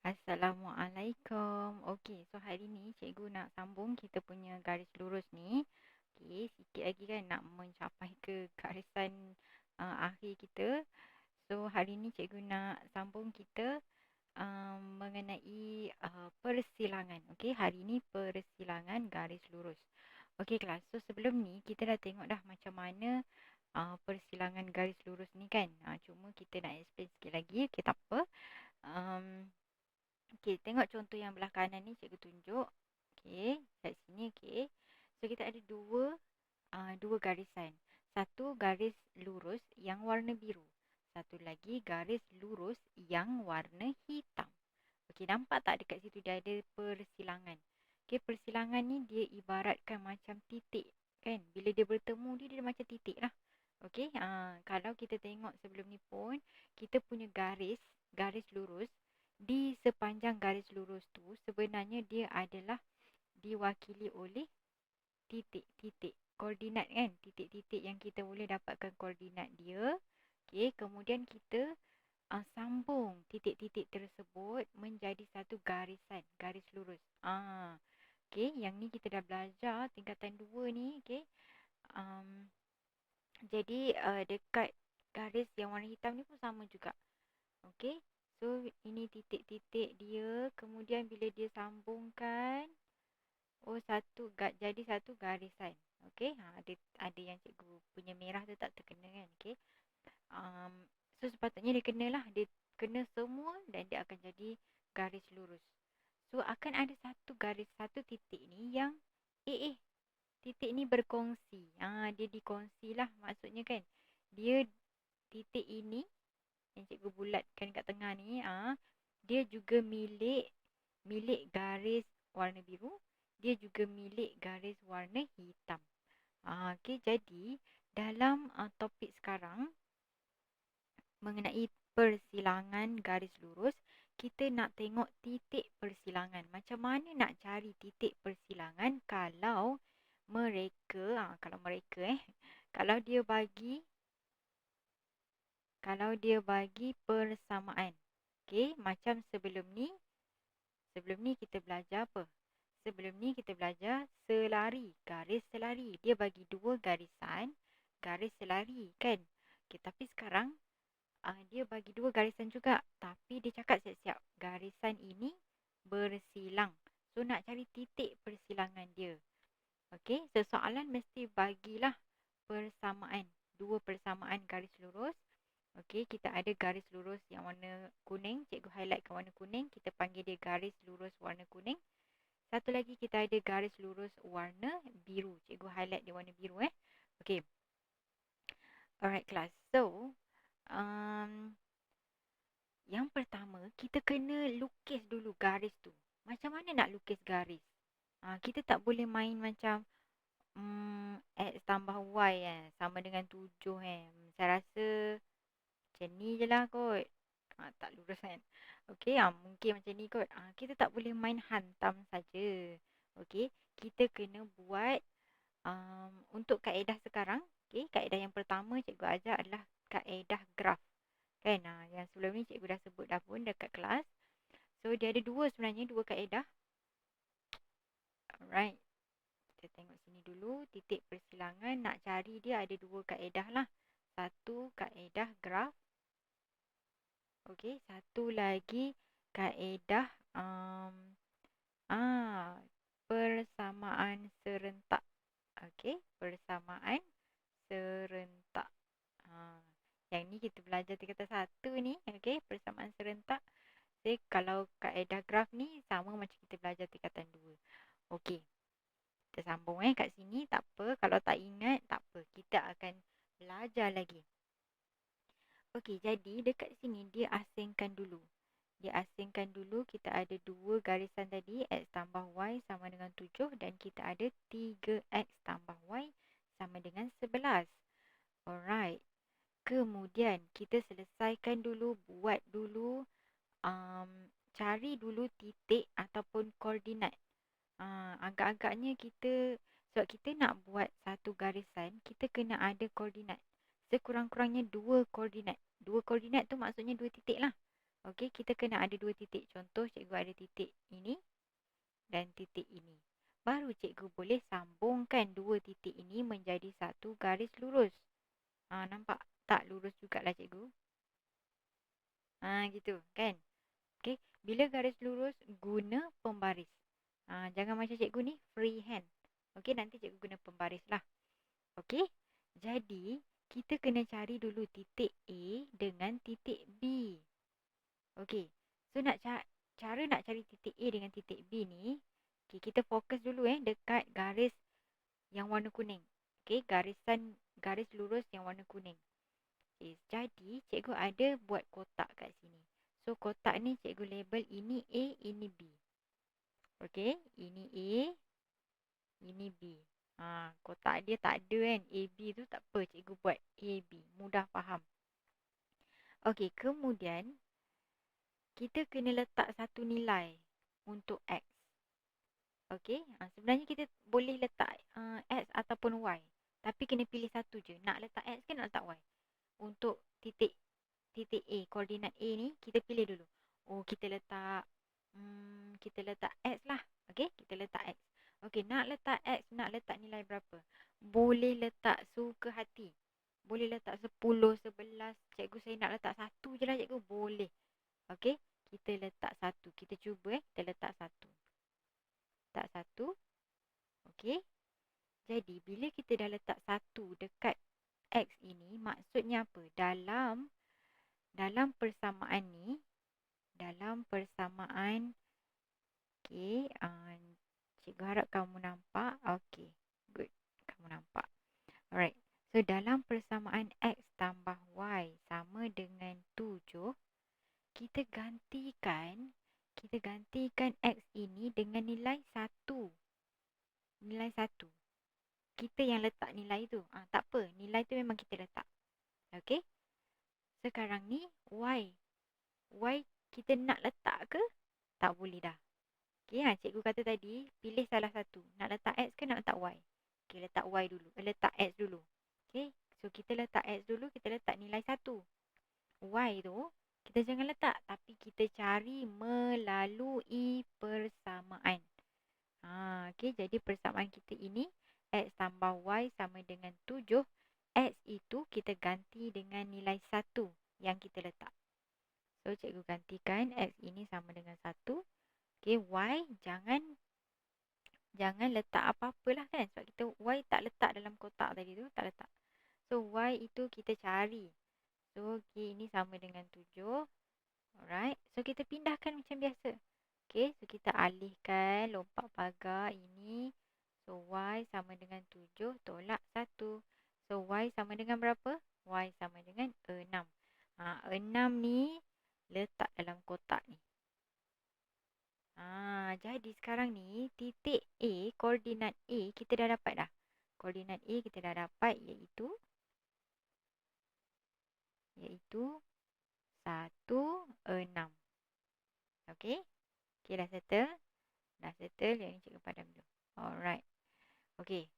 Assalamualaikum. Okey, so hari ni cikgu nak sambung kita punya garis lurus ni. Okey, sikit lagi kan nak mencapai ke garisan akhir kita. So hari ni cikgu nak sambung kita mengenai persilangan. Okey, hari ni persilangan garis lurus. Okey kelas, so sebelum ni kita dah tengok dah macam mana persilangan garis lurus ni kan. Cuma kita nak explain sikit lagi. Okey, tak apa. Okey, tengok contoh yang belah kanan ni cikgu tunjuk. Okey, kat sini okey. So kita ada dua garisan. Satu garis lurus yang warna biru. Satu lagi garis lurus yang warna hitam. Okey, nampak tak dekat situ dia ada persilangan. Okey, persilangan ni dia ibaratkan macam titik kan. Bila dia bertemu dia macam titik lah. Okey, kalau kita tengok sebelum ni pun kita punya garis lurus di sepanjang garis lurus tu sebenarnya dia adalah diwakili oleh titik-titik koordinat kan, titik-titik yang kita boleh dapatkan koordinat dia. Okey, kemudian kita sambung titik-titik tersebut menjadi satu garis lurus. Okey, yang ni kita dah belajar tingkatan 2 ni. Okey, jadi dekat garis yang warna hitam ni pun sama juga. Okey, so ini titik-titik dia. Kemudian bila dia sambungkan, jadi satu garisan. Okey, ada yang cikgu punya merah tu tak terkena kan. Okey, so sepatutnya dia kenalah. Dia kena semua dan dia akan jadi garis lurus. So akan ada satu titik ni yang titik ni berkongsi. Dia dikongsi lah maksudnya kan. Dia titik ini yang cikgu bulatkan kat tengah ni, dia juga milik garis warna biru, dia juga milik garis warna hitam. Okey, jadi dalam topik sekarang mengenai persilangan garis lurus, kita nak tengok titik persilangan. Macam mana nak cari titik persilangan kalau mereka kalau dia bagi persamaan. Okey, macam sebelum ni kita belajar apa? Sebelum ni kita belajar selari, garis selari. Dia bagi dua garisan, garis selari kan? Okey, tapi sekarang dia bagi dua garisan juga. Tapi dia cakap siap-siap, garisan ini bersilang. So nak cari titik persilangan dia. Okey, so soalan mesti bagilah persamaan. Dua persamaan garis lurus. Okey, kita ada garis lurus yang warna kuning. Cikgu highlightkan warna kuning. Kita panggil dia garis lurus warna kuning. Satu lagi kita ada garis lurus warna biru. Cikgu highlight dia warna biru. Okey. Alright class. So, yang pertama kita kena lukis dulu garis tu. Macam mana nak lukis garis? Kita tak boleh main macam X tambah Y sama dengan 7 Saya rasa macam ni je lah kot. Tak lurus kan. Okey, mungkin macam ni kot. Kita tak boleh main hantam saja. Okey, kita kena buat untuk kaedah sekarang. Okey, kaedah yang pertama cikgu ajar adalah kaedah graf. Kan, yang sebelum ni cikgu dah sebut dah pun dekat kelas. So, dia ada sebenarnya dua kaedah. Alright. Kita tengok sini dulu. Titik persilangan. Nak cari dia ada dua kaedah lah. Satu kaedah graf. Okey, satu lagi kaedah persamaan serentak. Okey, persamaan serentak. Yang ni kita belajar tingkatan 1 ni. Okey, persamaan serentak. Jadi kalau kaedah graf ni sama macam kita belajar tingkatan 2. Okey, kita sambung kat sini. Tak apa, kalau tak ingat tak apa. Kita akan belajar lagi. Okey, jadi dekat sini dia asingkan dulu. Kita ada dua garisan tadi, X tambah Y sama dengan 7 dan kita ada 3X tambah Y sama dengan 11. Alright. Kemudian kita selesaikan dulu, cari dulu titik ataupun koordinat. Agak-agaknya sebab kita nak buat satu garisan, kita kena ada koordinat. Sekurang-kurangnya dua koordinat. Dua koordinat tu maksudnya dua titik lah. Okey, kita kena ada dua titik. Contoh cikgu ada titik ini dan titik ini. Baru cikgu boleh sambungkan dua titik ini menjadi satu garis lurus. Nampak tak lurus jugalah cikgu? Gitu kan? Okey, bila garis lurus guna pembaris. Jangan macam cikgu ni freehand. Okey, nanti cikgu guna pembaris lah. Okey, jadi kita kena cari dulu titik A dengan titik B. Okey, so cara nak cari titik A dengan titik B ni, okay, kita fokus dulu dekat garis yang warna kuning. Okey, garis lurus yang warna kuning. Okay, jadi cikgu ada buat kotak kat sini. So kotak ni cikgu label ini A, ini B. Okey, ini A, ini B. Kotak dia tak ada kan, AB tu tak apa, cikgu buat AB. Mudah faham. Okey, kemudian kita kena letak satu nilai untuk X. Okey, sebenarnya kita boleh letak X ataupun Y. Tapi kena pilih satu je. Nak letak X ke nak letak Y? Untuk titik A, koordinat A ni, kita pilih dulu. Kita letak X lah. Okey, kita letak X. Okey, nak letak X, nak letak nilai berapa? Boleh letak suka hati. Boleh letak 10, 11. Cikgu saya nak letak satu je lah cikgu. Boleh. Okey, kita letak satu. Kita cuba kita letak satu. Letak satu. Okey. Jadi, bila kita dah letak satu dekat X ini, maksudnya apa? Dalam persamaan ni, okey, cikgu harap kamu nampak. Okey, good. Kamu nampak. Alright. So, dalam persamaan X tambah Y sama dengan 7, kita gantikan X ini dengan nilai 1. Nilai 1. Kita yang letak nilai tu. Tak apa, nilai tu memang kita letak. Okey. Sekarang ni Y. Y kita nak letak ke? Tak boleh dah. Okey, cikgu kata tadi, pilih salah satu. Nak letak X ke nak letak Y? Okey, letak Y dulu. Letak X dulu. Okey, so kita letak X dulu, kita letak nilai 1. Y tu, kita jangan letak. Tapi kita cari melalui persamaan. Okey, jadi persamaan kita ini, X tambah Y sama dengan 7. X itu kita ganti dengan nilai 1 yang kita letak. So, cikgu gantikan X ini sama dengan 1. Okey, Y jangan letak apa-apalah kan. Sebab kita Y tak letak dalam kotak tadi tu. Tak letak. So, Y itu kita cari. So, okey, ini sama dengan 7. Alright. So, kita pindahkan macam biasa. Okey, so kita alihkan lompat pagar ini. So, Y sama dengan 7, tolak 1. So, Y sama dengan berapa? Y sama dengan 6. 6 ni letak dalam kotak ni. Jadi sekarang ni titik A, koordinat A kita dah dapat dah. Koordinat A kita dah dapat iaitu 1, 6. Okey. Okey, dah settle. Dah settle. Yang ni cikgu padam dulu. Alright. Okey.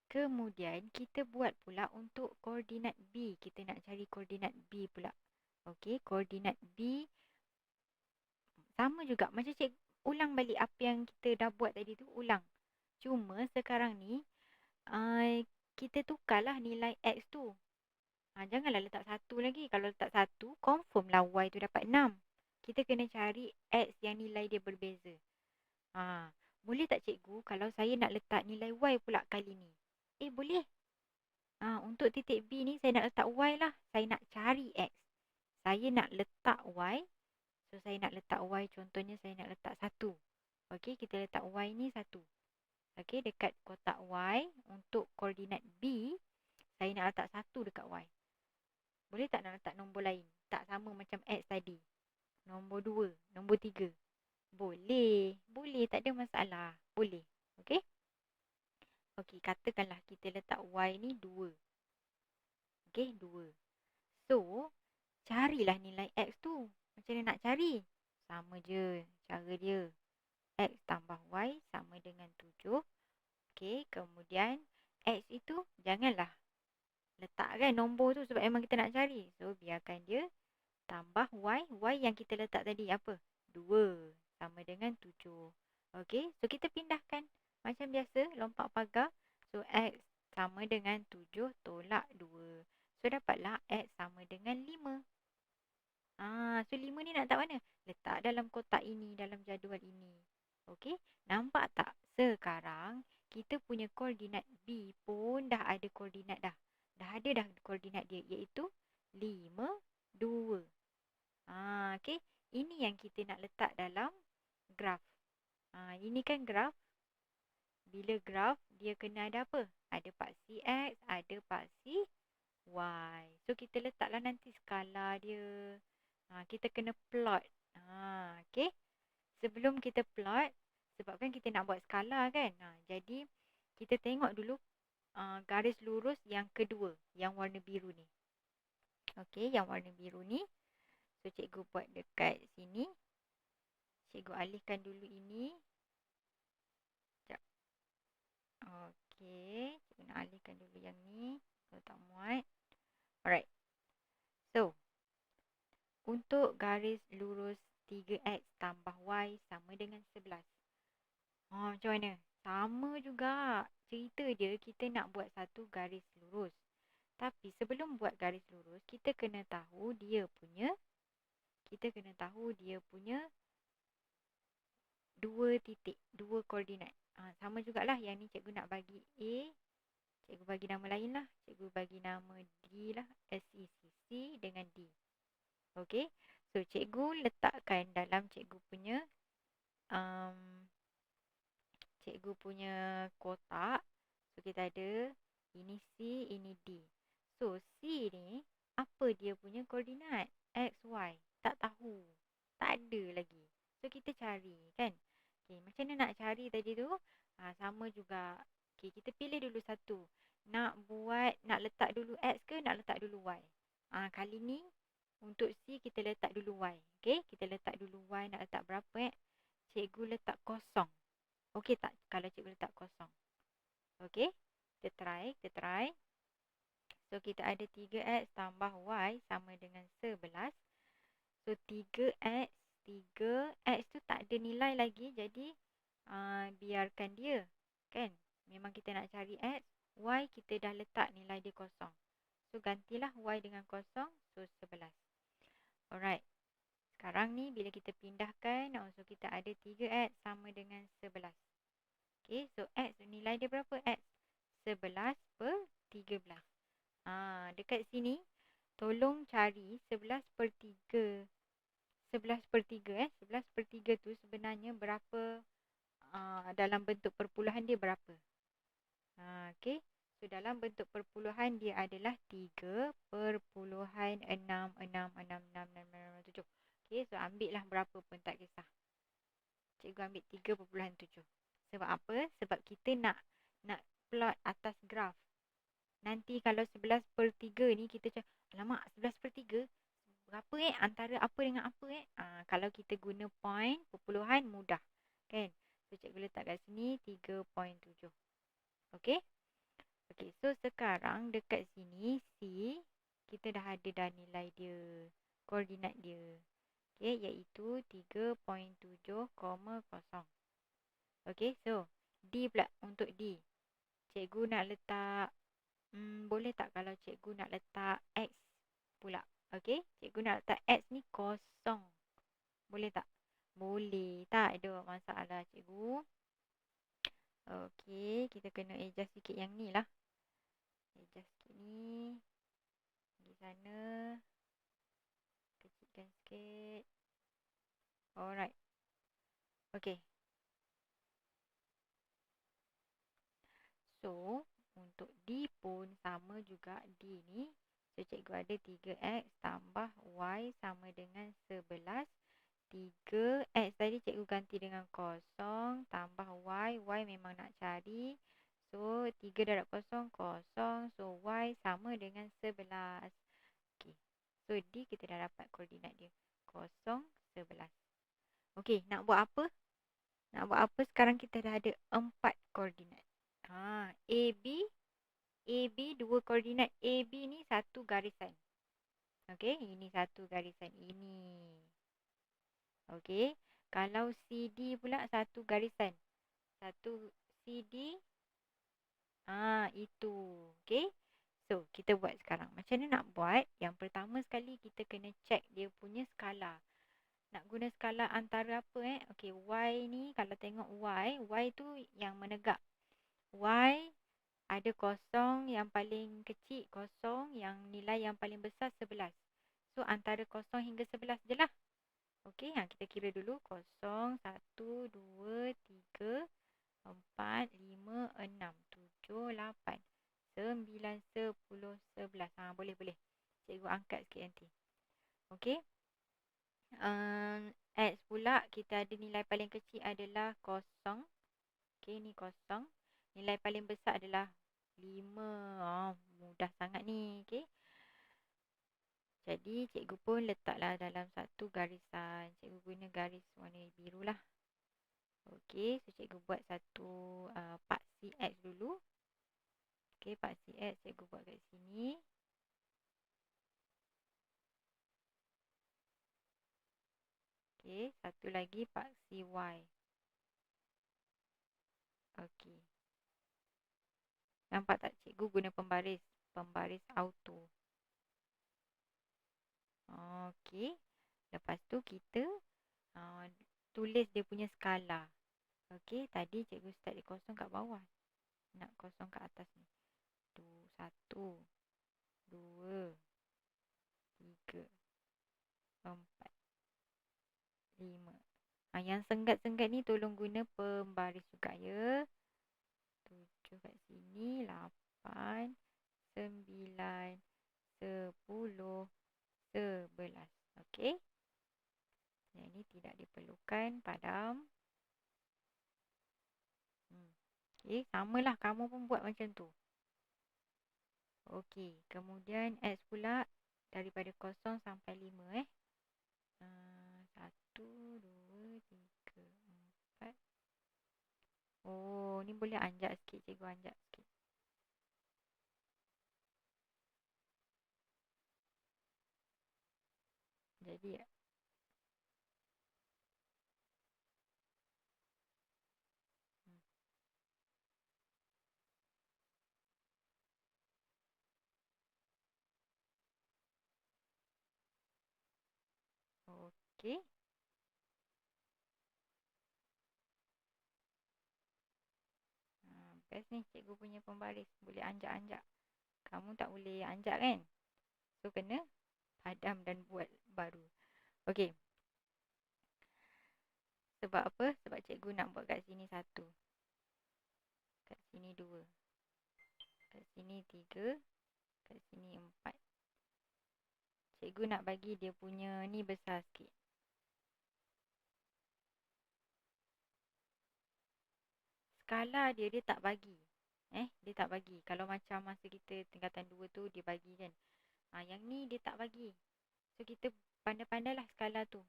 Kemudian kita buat pula untuk koordinat B. Kita nak cari koordinat B pula. Okey, koordinat B sama juga. Macam cikgu ulang balik apa yang kita dah buat tadi tu. Ulang. Cuma sekarang ni kita tukarlah nilai X tu. Janganlah letak 1 lagi. Kalau letak 1, confirm lah Y tu dapat 6. Kita kena cari X yang nilai dia berbeza. Boleh tak cikgu kalau saya nak letak nilai Y pula kali ni? Boleh. Untuk titik B ni saya nak letak Y lah. Saya nak cari X. Saya nak letak Y. So, saya nak letak Y. Contohnya saya nak letak 1. Okey, kita letak Y ni 1. Okey, dekat kotak Y. Untuk koordinat B, saya nak letak 1 dekat Y. Boleh tak nak letak nombor lain? Tak sama macam X tadi. Nombor 2, nombor 3. Boleh. Boleh, tak ada masalah. Boleh. Okey. Okey, katakanlah kita letak Y ni 2. Okey, 2. So, carilah nilai X tu. Macam mana nak cari? Sama je cara dia. X tambah Y sama dengan 7. Okey, kemudian X itu janganlah letakkan nombor tu sebab memang kita nak cari. So, biarkan dia tambah Y. Y yang kita letak tadi apa? 2 sama dengan 7. Okey, so kita pindahkan. Macam biasa, lompat pagar. So, X sama dengan 7 tolak 2. So, dapatlah X sama dengan 5. So 5 ni nak letak mana? Letak dalam kotak ini, dalam jadual ini. Okey, nampak tak? Sekarang kita punya koordinat B pun dah ada koordinat dah. Dah ada dah koordinat dia, iaitu 5, 2. Okey, ini yang kita nak letak dalam graf. Ini kan graf. Bila graf, dia kena ada apa? Ada paksi X, ada paksi Y. So, kita letaklah nanti skala dia. Kita kena plot. Okay. Sebelum kita plot, sebab kan kita nak buat skala kan. Jadi, kita tengok dulu garis lurus yang kedua, yang warna biru ni. Okay, yang warna biru ni. So, cikgu buat dekat sini. Cikgu alihkan dulu ini. Sekejap. Okay, cikgu nak alihkan dulu yang ni. Kalau tak muat. Alright. So, untuk garis lurus 3X tambah Y sama dengan 11. Macam mana? Sama juga. Cerita dia kita nak buat satu garis lurus. Tapi sebelum buat garis lurus, kita kena tahu dia punya dua titik, dua koordinat. Sama jugalah yang ni cikgu nak bagi A. Cikgu bagi nama lain lah. Cikgu bagi nama D lah. SECC dengan D. Okey. So, cikgu letakkan dalam cikgu punya kotak. So, kita ada ini C, ini D. So, C ni apa dia punya koordinat? X, Y. Tak tahu. Tak ada lagi. So, kita cari kan. Okay, macam mana nak cari tadi tu? Sama juga. Okay, kita pilih dulu satu. Nak letak dulu X ke nak letak dulu Y? Kali ni untuk C kita letak dulu Y. Okay, kita letak dulu Y. Nak letak berapa Cikgu letak kosong. Okay tak kalau cikgu letak kosong? Okay, kita try. So, kita ada 3X tambah Y sama dengan 11. So, 3X tu tak ada nilai lagi. Jadi, biarkan dia. Kan? Memang kita nak cari X. Y kita dah letak nilai dia kosong. So, gantilah Y dengan kosong. So, 11. Alright. Sekarang ni bila kita pindahkan, so kita ada 3X sama dengan 11. Okay, so X nilai dia berapa? X 11 per 13. Dekat sini, tolong cari 11 per 3. 11 per 3 11 per 3 tu sebenarnya berapa, dalam bentuk perpuluhan dia berapa? Okay, so dalam bentuk perpuluhan dia adalah 3,6666667. Okay, so ambil lah berapa pun tak kisah. Cikgu ambil 3,7. Sebab apa? Sebab kita nak plot atas graf. Nanti kalau 11 per 3 ni kita cakap, alamak 11 per 3 berapa antara apa dengan apa kalau kita guna point, perpuluhan mudah. Kan? So, cikgu letak kat sini 3.7. Okey? Okey, so sekarang dekat sini C, kita dah ada dah nilai dia, koordinat dia. Okey, iaitu 3.7,0. Okey, so D pula untuk D. Cikgu nak letak, boleh tak kalau cikgu nak letak X pula? Okey, cikgu nak letak X ni kosong. Boleh tak? Boleh. Tak ada masalah cikgu. Okey, kita kena adjust sikit yang ni lah. Adjust sikit ni. Di sana. Kecilkan sikit. Alright. Okey. So, untuk D pun sama juga D ni. So, cikgu ada 3X tambah Y sama dengan 11. 3X tadi cikgu ganti dengan kosong. Tambah Y. Y memang nak cari. So, 3 darab kosong, kosong. So, Y sama dengan 11. Okay. So, D kita dah dapat koordinat dia. Kosong, 11. Okay, nak buat apa? Sekarang kita dah ada 4 koordinat. AB 2 koordinat. AB ni satu garisan. Okey, ini satu garisan ini. Okey. Kalau CD pula satu garisan. Satu CD. Itu. Okey. So, kita buat sekarang. Macam mana nak buat? Yang pertama sekali kita kena check dia punya skala. Nak guna skala antara apa Okey, Y ni kalau tengok Y tu yang menegak. Y ada kosong yang paling kecil, kosong yang nilai yang paling besar 11. So, antara kosong hingga 11 je lah. Okey, kita kira dulu. Kosong, 1, 2, 3, 4, 5, 6, 7, 8, 9, 10, 11. Boleh. Cikgu angkat sikit nanti. Okey. X pula kita ada nilai paling kecil adalah kosong. Okey, ni kosong. Nilai paling besar adalah 5. Mudah sangat ni. Okey. Jadi cikgu pun letaklah dalam satu garisan. Cikgu guna garis warna biru lah. Okey, so cikgu buat satu paksi X dulu. Okey, paksi X cikgu buat kat sini. Okey, satu lagi paksi Y. Okey. Nampak tak cikgu guna pembaris? Pembaris auto. Okey. Lepas tu kita tulis dia punya skala. Okey, tadi cikgu start di kosong kat bawah. Nak kosong kat atas ni. 1, 2, 3, 4, 5. Yang senggat-senggat ni tolong guna pembaris juga ya. 7 kat sini, 8, 9, 10, 11. Okey. Yang ini tidak diperlukan, padam. Okey, samalah kamu pun buat macam tu. Okey, kemudian X pula daripada 0 sampai 5 1, 2, 3, 4. Oh, ni boleh anjak sikit, cikgu anjak sikit. Jadi okey. Best ni cikgu punya pembaris. Boleh anjak-anjak. Kamu tak boleh anjak kan? So, kena padam dan buat baru. Okey. Sebab apa? Sebab cikgu nak buat kat sini 1. Kat sini 2. Kat sini 3. Kat sini 4. Cikgu nak bagi dia punya ni besar sikit. Skala dia tak bagi. Dia tak bagi. Kalau macam masa kita tingkatan 2 tu, dia bagi kan. Yang ni dia tak bagi. So, kita pandai-pandailah skala tu.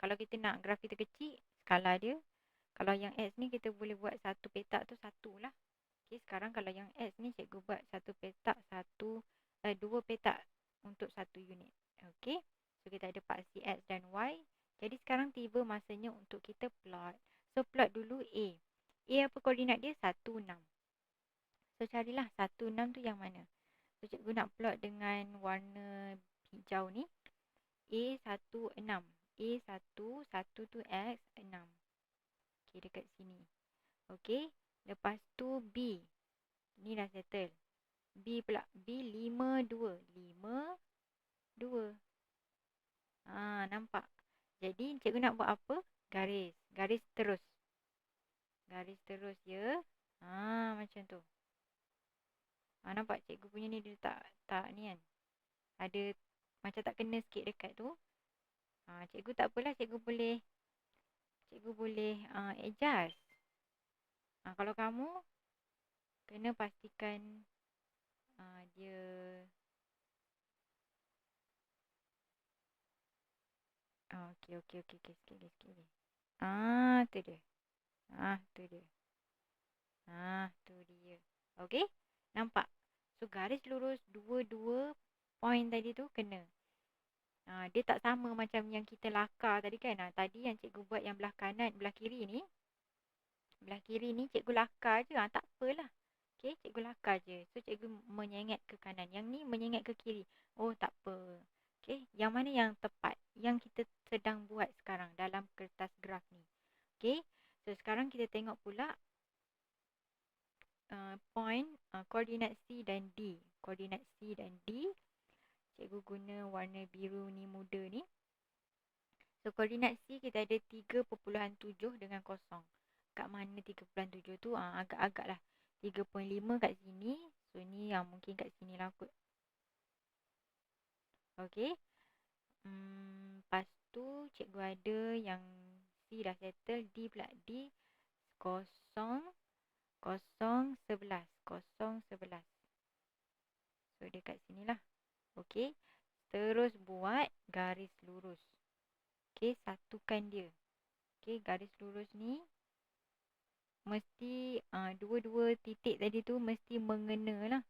Kalau kita nak graf kita kecil, skala dia. Kalau yang X ni, kita boleh buat satu petak tu 1 lah. Okay, sekarang kalau yang X ni, cikgu buat satu petak, 2 petak untuk 1 unit. Okay. So, kita ada paksi X dan Y. Jadi, sekarang tiba masanya untuk kita plot. So, plot dulu A. A apa koordinat dia? 1, 6. So, carilah 1, 6 tu yang mana? So, cikgu nak plot dengan warna hijau ni. A1, 6. A1, 1 tu X, 6. Okay, dekat sini. Okay. Lepas tu B. Ni dah settle. B pula. B 5, 2. 5, 2. Nampak? Jadi, cikgu nak buat apa? Garis. Garis terus. Garis terus ya. Macam tu. Nampak cikgu punya ni dia tak ni kan. Ada macam tak kena sikit dekat tu. Cikgu tak apalah, cikgu boleh adjust. Kalau kamu kena pastikan dia okey sikit. Tu dia. Tu dia. Tu dia. Okey? Nampak? So garis lurus 2 point tadi tu kena. Dia tak sama macam yang kita lakar tadi kan. Tadi yang cikgu buat yang belah kanan, belah kiri ni. Belah kiri ni cikgu lakar je. Tak apalah. Okay, cikgu lakar je. So, cikgu menyengat ke kanan. Yang ni menyengat ke kiri. Oh, tak apa. Okay, yang mana yang tepat? Yang kita sedang buat sekarang dalam kertas graf ni. Okay, so sekarang kita tengok pula point koordinat C dan D. Koordinat C dan D. Cikgu guna warna biru ni muda ni. So, koordinat C kita ada 3.7 dengan kosong. Kat mana 3.7 tu? Agak-agak lah. 3.5 kat sini. So, ni yang mungkin kat sini lah kot. Okay. Lepas tu, cikgu ada yang C dah settle. D pula. D kosong, kosong, 11. Kosong, 11. So, dia kat sini lah. Okay. Terus buat garis lurus. Okay, satukan dia. Okay, garis lurus ni mesti dua-dua titik tadi tu mesti mengena lah.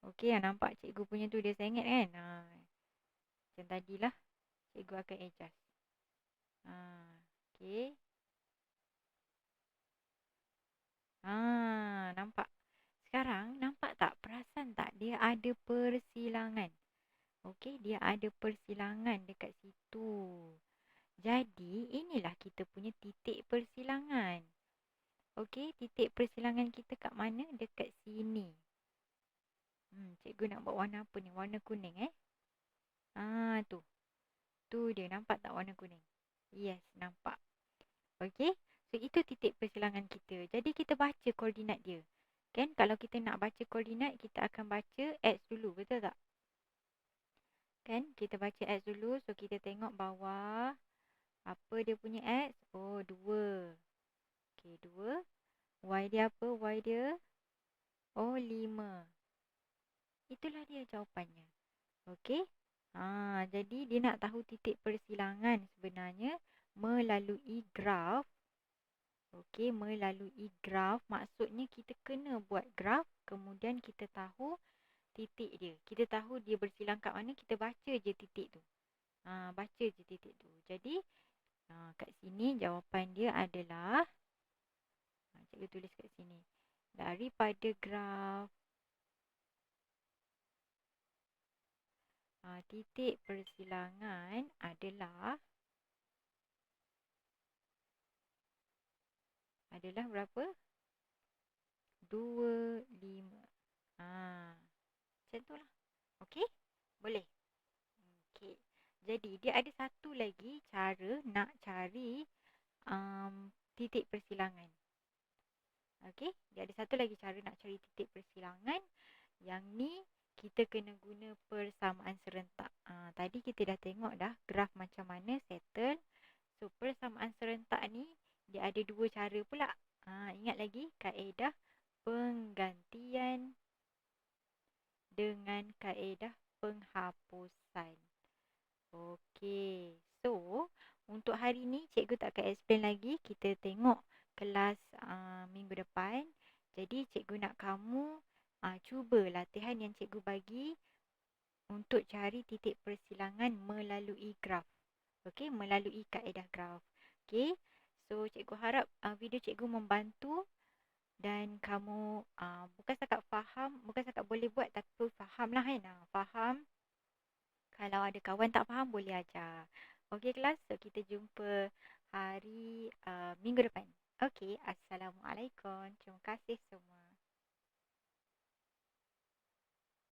Okay, nampak cikgu punya tu dia sengit kan? Macam tadilah. Cikgu akan adjust. Okay. Nampak. Sekarang nampak tak? Perasan tak? Dia ada persilangan. Okay, dia ada persilangan dekat situ. Jadi, inilah kita punya titik persilangan. Okey, titik persilangan kita kat mana? Dekat sini. Cikgu nak buat warna apa ni? Warna kuning tu. Tu dia, nampak tak warna kuning? Yes, nampak. Okey, so itu titik persilangan kita. Jadi kita baca koordinat dia. Kan, kalau kita nak baca koordinat, kita akan baca X dulu, betul tak? Kan, kita baca X dulu. So, kita tengok bawah. Apa dia punya X? Oh, 2. Okey, 2. Y dia apa? Y dia? Oh, 5. Itulah dia jawapannya. Okey. Jadi dia nak tahu titik persilangan sebenarnya melalui graf. Okey, melalui graf maksudnya kita kena buat graf, kemudian kita tahu titik dia. Kita tahu dia bersilang kat mana, kita baca je titik tu. Baca je titik tu. Jadi kat sini jawapan dia adalah cikgu tulis kat sini. Daripada graf titik persilangan adalah berapa? 2, 5. Macam tu lah. Okey? Boleh? Okey. Jadi, dia ada satu lagi cara nak cari titik persilangan. Okey? Dia ada satu lagi cara nak cari titik persilangan. Yang ni, kita kena guna persamaan serentak. Tadi kita dah tengok dah graf macam mana settle. So, persamaan serentak ni, dia ada dua cara pula. Ingat lagi kaedah penggantian dengan kaedah penghapusan. Okey. So, untuk hari ni cikgu tak akan explain lagi. Kita tengok kelas minggu depan. Jadi, cikgu nak kamu cuba latihan yang cikgu bagi untuk cari titik persilangan melalui graf. Okey, melalui kaedah graf. Okey. So, cikgu harap video cikgu membantu dan kamu bukan setakat faham, bukan setakat boleh buat tapi faham lah kan. Faham. Kalau ada kawan tak faham boleh ajar. Okey kelas, so kita jumpa hari minggu depan. Okey, Assalamualaikum. Terima kasih semua.